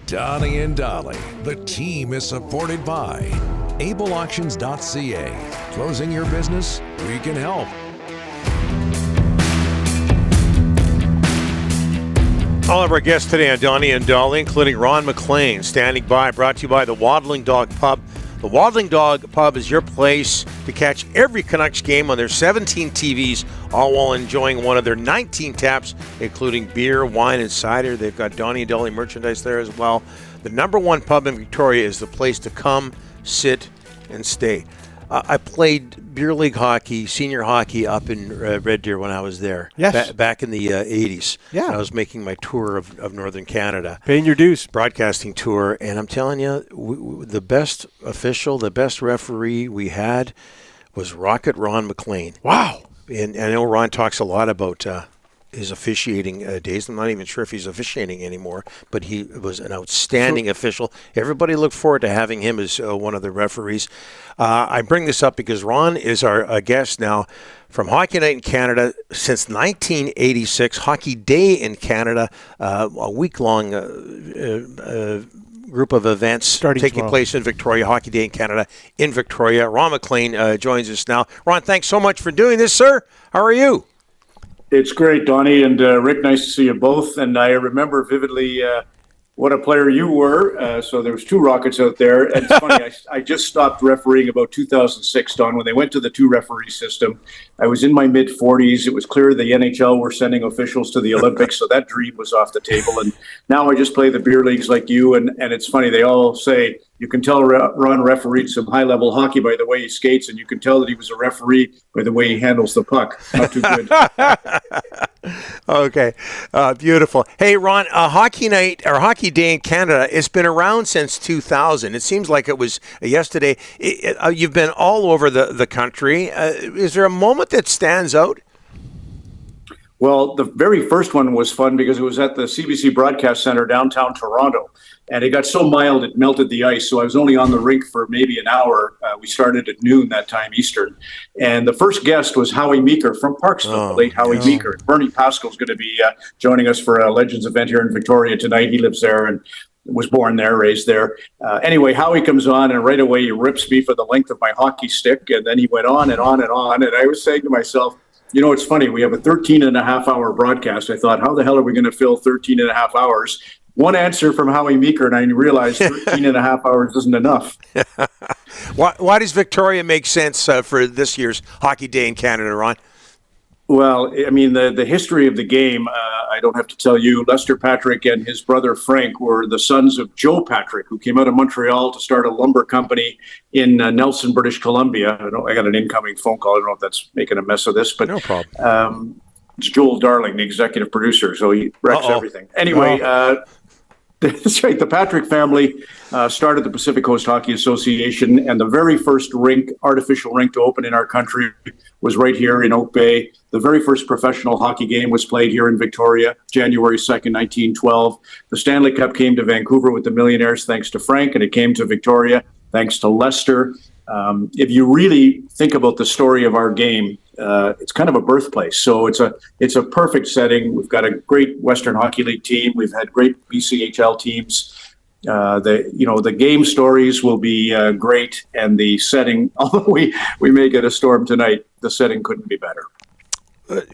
Donnie and Dolly. The team is supported by ableauctions.ca. Closing your business? We can help. All of our guests today on Donnie and Dolly, including Ron MacLean, standing by, brought to you by the Waddling Dog Pub. The Waddling Dog Pub is your place to catch every Canucks game on their 17 TVs, all while enjoying one of their 19 taps, including beer, wine, and cider. They've got Donnie and Dolly merchandise there as well. The number one pub in Victoria is the place to come, sit, and stay. I played beer league hockey, senior hockey up in Red Deer when I was there. Yes. Back in the 80s. Yeah. I was making my tour of Northern Canada. Paying your dues. Broadcasting tour. And I'm telling you, the best official, the best referee we had was Rocket Ron MacLean. Wow. And I know Ron talks a lot about his officiating days. I'm not even sure if he's officiating anymore, but he was an outstanding official. Everybody looked forward to having him as one of the referees. I bring this up because Ron is our guest now from Hockey Night in Canada since 1986, Hockey Day in Canada, a week-long group of events taking place in Victoria, Hockey Day in Canada in Victoria. Ron MacLean joins us now. Ron, thanks so much for doing this, sir. How are you? It's great, Donnie and Rick. Nice to see you both. And I remember vividly what a player you were. So there was two Rockets out there. And it's funny, I just stopped refereeing about 2006, Don, when they went to the two-referee system. I was in my mid-40s. It was clear the NHL were sending officials to the Olympics, so that dream was off the table. And now I just play the beer leagues like you. And it's funny, they all say, you can tell Ron refereed some high-level hockey by the way he skates, and you can tell that he was a referee by the way he handles the puck. Not too good. Okay, beautiful. Hey, Ron, Hockey Night or Hockey Day in Canada, it's been around since 2000. It seems like it was yesterday. You've been all over the country. Is there a moment that stands out? Well, the very first one was fun because it was at the CBC Broadcast Center downtown Toronto. And it got so mild it melted the ice. So I was only on the rink for maybe an hour. We started at noon that time Eastern. And the first guest was Howie Meeker from Parksville, the late Howie Meeker. Bernie Pascal's going to be joining us for a Legends event here in Victoria tonight. He lives there and was born there, raised there. Anyway, Howie comes on and right away he rips me for the length of my hockey stick. And then he went on and on and on. And I was saying to myself, you know, it's funny. We have a 13-and-a-half-hour broadcast. I thought, how the hell are we going to fill 13 and a half hours? One answer from Howie Meeker, and I realized 13 and a half hours isn't enough. Why does Victoria make sense for this year's Hockey Day in Canada, Ron? Well, I mean, the history of the game, I don't have to tell you. Lester Patrick and his brother Frank were the sons of Joe Patrick, who came out of Montreal to start a lumber company in Nelson, British Columbia. I got an incoming phone call. I don't know if that's making a mess of this, but no problem. It's Joel Darling, the executive producer, so he wrecks everything. Anyway, that's right. The Patrick family started the Pacific Coast Hockey Association, and the very first artificial rink to open in our country was right here in Oak Bay. The very first professional hockey game was played here in Victoria, January 2nd, 1912. The Stanley Cup came to Vancouver with the Millionaires thanks to Frank, and it came to Victoria thanks to Lester. If you really think about the story of our game, it's kind of a birthplace. So it's a perfect setting. We've got a great Western Hockey League team. We've had great BCHL teams. The game stories will be great, and the setting, although we may get a storm tonight, the setting couldn't be better.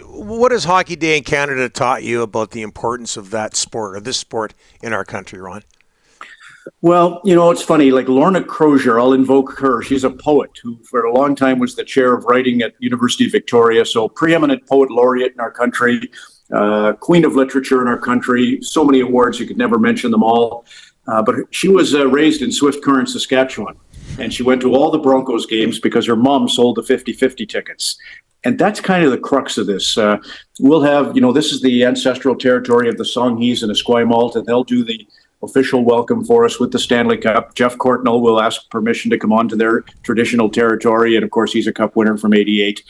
What has Hockey Day in Canada taught you about the importance of that sport or this sport in our country, Ron? Well, you know, it's funny, like Lorna Crozier, I'll invoke her. She's a poet who for a long time was the chair of writing at University of Victoria. So preeminent poet laureate in our country, queen of literature in our country, so many awards, you could never mention them all. But she was raised in Swift Current, Saskatchewan. And she went to all the Broncos games because her mom sold the 50-50 tickets. And that's kind of the crux of this. We'll have, this is the ancestral territory of the Songhees and Esquimalt, and they'll do the official welcome for us with the Stanley Cup. Jeff Courtnall will ask permission to come onto their traditional territory. And of course, he's a cup winner from '88.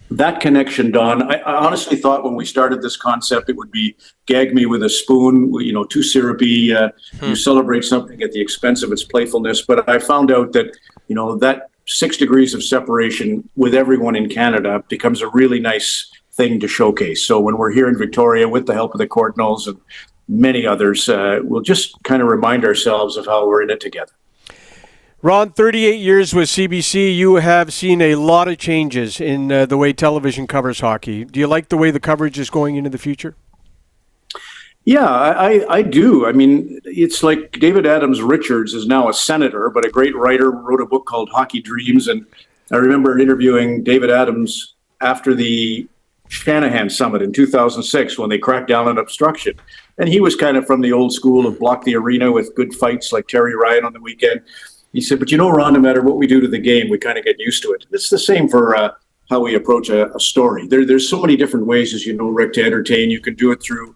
That connection, Don, I honestly thought when we started this concept, it would be gag me with a spoon, too syrupy. You celebrate something at the expense of its playfulness. But I found out that, that 6 degrees of separation with everyone in Canada becomes a really nice thing to showcase. So when we're here in Victoria with the help of the Courtnalls and many others, we'll just kind of remind ourselves of how we're in it together. Ron, 38 years with CBC, you have seen a lot of changes in the way television covers hockey. Do you like the way the coverage is going into the future? Yeah, I do. I mean, it's like David Adams Richards is now a senator, but a great writer, wrote a book called Hockey Dreams. And I remember interviewing David Adams after the Shanahan Summit in 2006 when they cracked down on obstruction. And he was kind of from the old school of block the arena with good fights like Terry Ryan on the weekend. He said, but Ron, no matter what we do to the game, we kind of get used to it. It's the same for how we approach a story. There's so many different ways, as you know, Rick, to entertain. You can do it through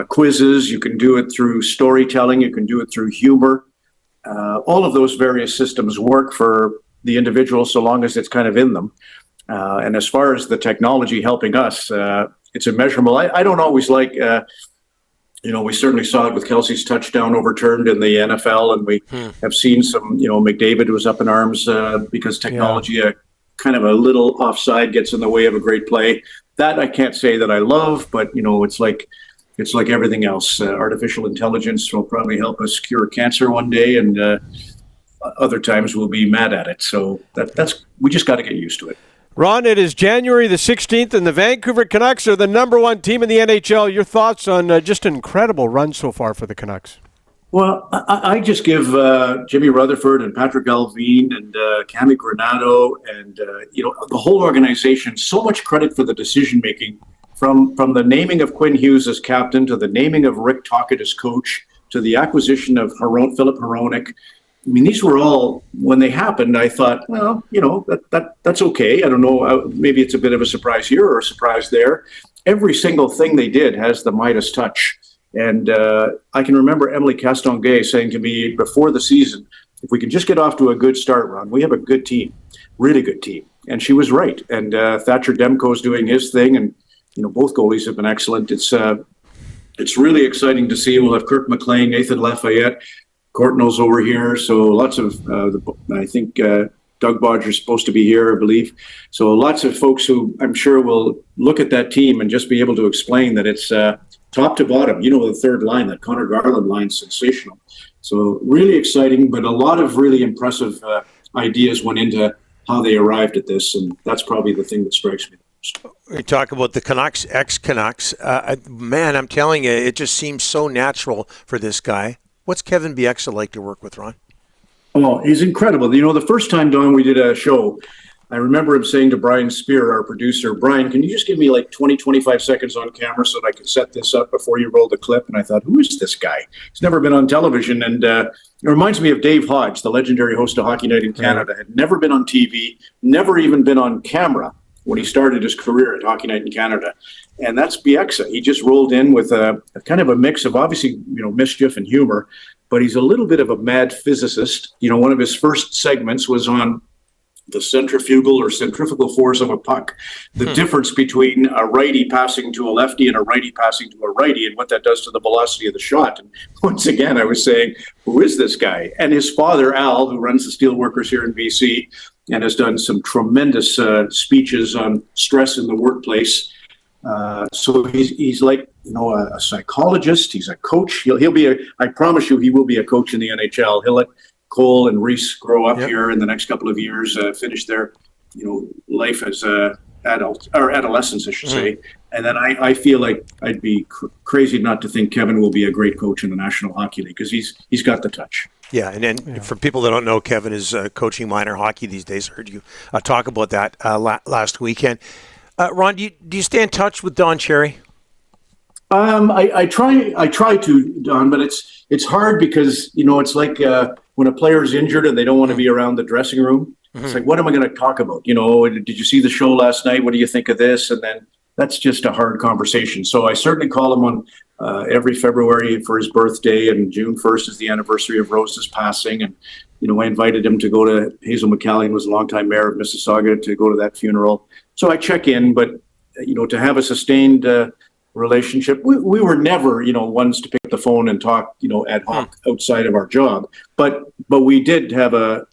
quizzes. You can do it through storytelling. You can do it through humor. All of those various systems work for the individual so long as it's kind of in them. And as far as the technology helping us, it's immeasurable. I don't always like... we certainly saw it with Kelsey's touchdown overturned in the NFL, and we have seen some, McDavid was up in arms because technology, kind of a little offside gets in the way of a great play. That I can't say that I love, but, it's like everything else. Artificial intelligence will probably help us cure cancer one day, and other times we'll be mad at it. So we just got to get used to it. Ron, it is January the 16th, and the Vancouver Canucks are the number one team in the NHL. Your thoughts on just an incredible run so far for the Canucks? Well, I just give Jimmy Rutherford and Patrick Alvin and Cami Granato and, the whole organization so much credit for the decision-making from the naming of Quinn Hughes as captain to the naming of Rick Tocchet as coach to the acquisition of Philip Hronek. I mean, these were all, when they happened, I thought, well, that's okay. I don't know, maybe it's a bit of a surprise here or a surprise there. Every single thing they did has the Midas touch. And I can remember Emily Castonguay saying to me before the season, if we can just get off to a good start, Ron, we have a good team, really good team. And she was right. And Thatcher Demko's doing his thing. And, both goalies have been excellent. It's really exciting to see. We'll have Kirk McLean, Nathan Lafayette, Courtnall's over here, so lots of, I think Doug Bodger's supposed to be here, I believe. So lots of folks who I'm sure will look at that team and just be able to explain that it's top to bottom. The third line, that Connor Garland line, sensational. So really exciting, but a lot of really impressive ideas went into how they arrived at this, and that's probably the thing that strikes me. We talk about the Canucks, ex-Canucks. Man, I'm telling you, it just seems so natural for this guy. What's Kevin Bieksa like to work with, Ron? Oh, he's incredible. The first time, Don, we did a show, I remember him saying to Brian Spear, our producer, Brian, can you just give me like 20, 25 seconds on camera so that I can set this up before you roll the clip? And I thought, who is this guy? He's never been on television. And it reminds me of Dave Hodge, the legendary host of Hockey Night in Canada, had never been on TV, never even been on camera when he started his career at Hockey Night in Canada. And that's Bieksa. He just rolled in with a kind of a mix of obviously, mischief and humor, but he's a little bit of a mad physicist. One of his first segments was on the centrifugal or centrifugal force of a puck, the difference between a righty passing to a lefty and a righty passing to a righty, and what that does to the velocity of the shot. And once again, I was saying, who is this guy? And his father, Al, who runs the Steelworkers here in BC and has done some tremendous speeches on stress in the workplace. So he's like, a psychologist. He's a coach. He'll be I promise you, he will be a coach in the NHL. He'll let Cole and Reese grow up here in the next couple of years, finish their, life as adolescents, I should say. And then I feel like I'd be crazy not to think Kevin will be a great coach in the National Hockey League because he's got the touch. Yeah, and then for people that don't know, Kevin is coaching minor hockey these days. I heard you talk about that last weekend. Ron, do you stay in touch with Don Cherry? I try to, Don, but it's hard because it's like when a player's injured and they don't want to be around the dressing room. It's like, what am I going to talk about? Did you see the show last night? What do you think of this? And then that's just a hard conversation. So I certainly call him on every February for his birthday, and June 1st is the anniversary of Rose's passing. And I invited him to go to Hazel McCallion, was a longtime mayor of Mississauga, to go to that funeral. So I check in, but to have a sustained relationship, we were never ones to pick up the phone and talk ad hoc outside of our job, but we did have our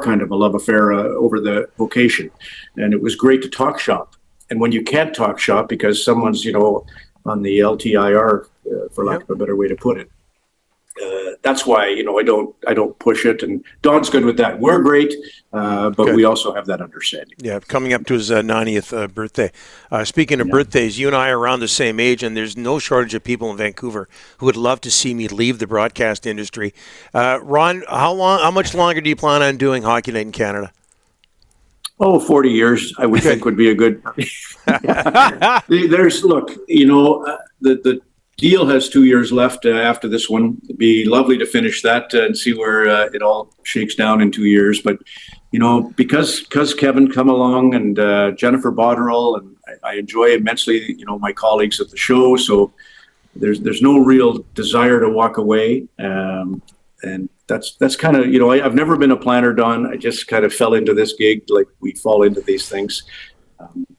kind of a love affair over the vocation, and it was great to talk shop. And when you can't talk shop because someone's on the LTIR for lack of a better way to put it. That's why, I don't push it, and Don's good with that. We're great, but Good. we also have that understanding. Yeah, coming up to his 90th birthday. Speaking of birthdays, you and I are around the same age, and there's no shortage of people in Vancouver who would love to see me leave the broadcast industry. Ron, how much longer do you plan on doing Hockey Night in Canada? 40 years, I would think would be a good. The deal has 2 years left after this one. It'd be lovely to finish that and see where it all shakes down in 2 years. But, because Kevin come along and Jennifer Botterill, and I enjoy immensely, my colleagues at the show. So there's no real desire to walk away. And that's kind of, I've never been a planner, Don. I just kind of fell into this gig like we fall into these things.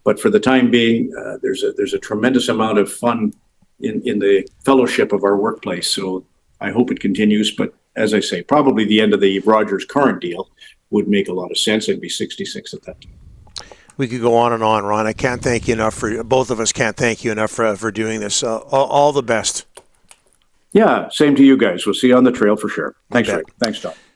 But for the time being, there's a tremendous amount of fun in the fellowship of our workplace. So I hope it continues. But as I say, probably the end of the Rogers current deal would make a lot of sense. I'd be 66 at that time. We could go on and on, Ron. I can't thank you enough both of us can't thank you enough for doing this. All the best. Yeah, same to you guys. We'll see you on the trail for sure. Thanks, Rick. Thanks, Don.